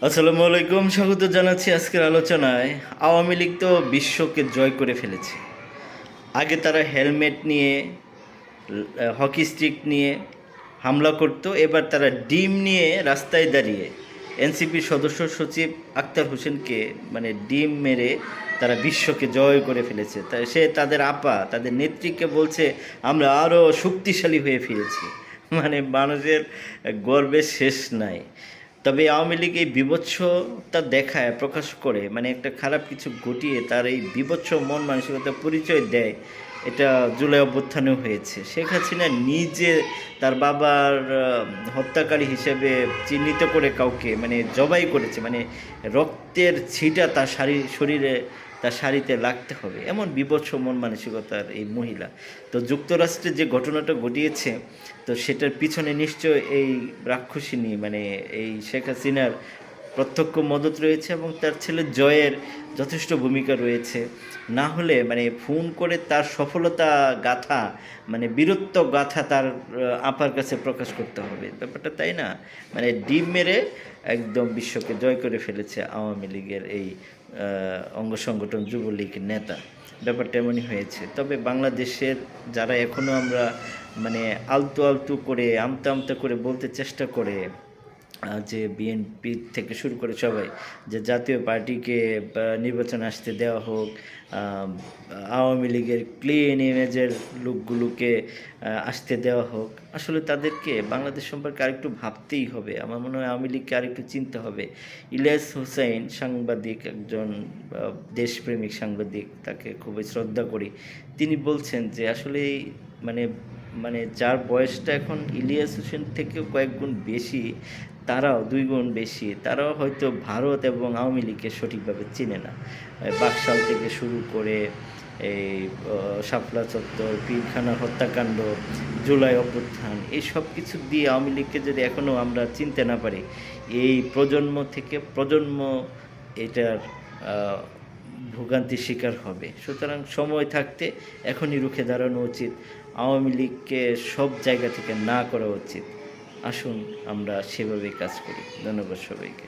আসসালামু আলাইকুম, স্বাগত জানাচ্ছি আজকের আলোচনায়। আওয়ামী লীগ তো বিশ্বকে জয় করে ফেলেছে। আগে তারা হেলমেট নিয়ে, হকি স্টিক নিয়ে হামলা করতো, এবার তারা ডিম নিয়ে রাস্তায় দাঁড়িয়ে এনসিপির সদস্য সচিব আক্তার হোসেনকে ডিম মেরে তারা বিশ্বকে জয় করে ফেলেছে। সে তাদের আপা, তাদের নেত্রীকে বলছে আমরা আরও শক্তিশালী হয়ে ফিরেছি। মানুষের গর্বের শেষ নাই। তবে আওয়ামী লীগ এই বীভৎসতা দেখায়, প্রকাশ করে, একটা খারাপ কিছু ঘটিয়ে তার এই বীভৎস মন মানসিকতার পরিচয় দেয়। এটা জুলাই অভ্যুত্থানেও হয়েছে। শেখ হাসিনা নিজে তার বাবার হত্যাকারী হিসেবে চিহ্নিত করে কাউকে জবাই করেছে, রক্তের ছিটা তার শরীরে, তার শাড়িতে লাগতে হবে, এমন বীভৎস মন মানসিকতার এই মহিলা। তো যুক্তরাষ্ট্রে যে ঘটনাটা ঘটিয়েছে, তো সেটার পিছনে নিশ্চয় এই রাক্ষসিনী এই শেখ হাসিনার প্রত্যক্ষ মদত রয়েছে এবং তার ছেলে জয়ের যথেষ্ট ভূমিকা রয়েছে। না হলে ফোন করে তার সফলতা গাথা, বীরত্ব গাথা তার আপার কাছে প্রকাশ করতে হবে, ব্যাপারটা তাই না? ডিম মেরে একদম বিশ্বকে জয় করে ফেলেছে আওয়ামী লীগের এই অঙ্গ সংগঠন যুবলীগ নেতা। ব্যাপারটা এমনই হয়েছে। তবে বাংলাদেশের যারা এখনও আমরা আলতু আলতু করে, আমতা আমতা করে বলতে চেষ্টা করে যে বিএনপি থেকে শুরু করে সবাই যে জাতীয় পার্টিকে নির্বাচন আসতে দেওয়া হোক, আওয়ামী লীগের ক্লিন ইমেজের লোকগুলোকে আসতে দেওয়া হোক, আসলে তাদেরকে বাংলাদেশ সম্পর্কে আরেকটু ভাবতেই হবে। আমার মনে হয় আওয়ামী লীগকে আরেকটু চিনতে হবে। ইলিয়াস হোসেন সাংবাদিক, একজন দেশপ্রেমিক সাংবাদিক, তাকে খুবই শ্রদ্ধা করি। তিনি বলছেন যে আসলে মানে যার বয়সটা এখন ইলিয়াস হোসেন থেকেও কয়েক গুণ বেশি, তারাও 2 গুণ বেশি, তারাও হয়তো ভারত এবং আওয়ামী লীগকে সঠিকভাবে চেনে না। বাকশাল থেকে শুরু করে এই শাপলা চত্বর, পীরখানা হত্যাকাণ্ড, জুলাই অভ্যুত্থান, এই সব কিছু দিয়ে আওয়ামী লীগকে যদি এখনও আমরা চিনতে না পারি, এই প্রজন্ম থেকে প্রজন্ম এটার ভোগান্তির শিকার হবে। সুতরাং সময় থাকতে এখনই রুখে দাঁড়ানো উচিত। আওয়ামী লীগকে সব জায়গা থেকে না করা উচিত। আসুন আমরা সেভাবেই কাজ করি। ধন্যবাদ সবাইকে।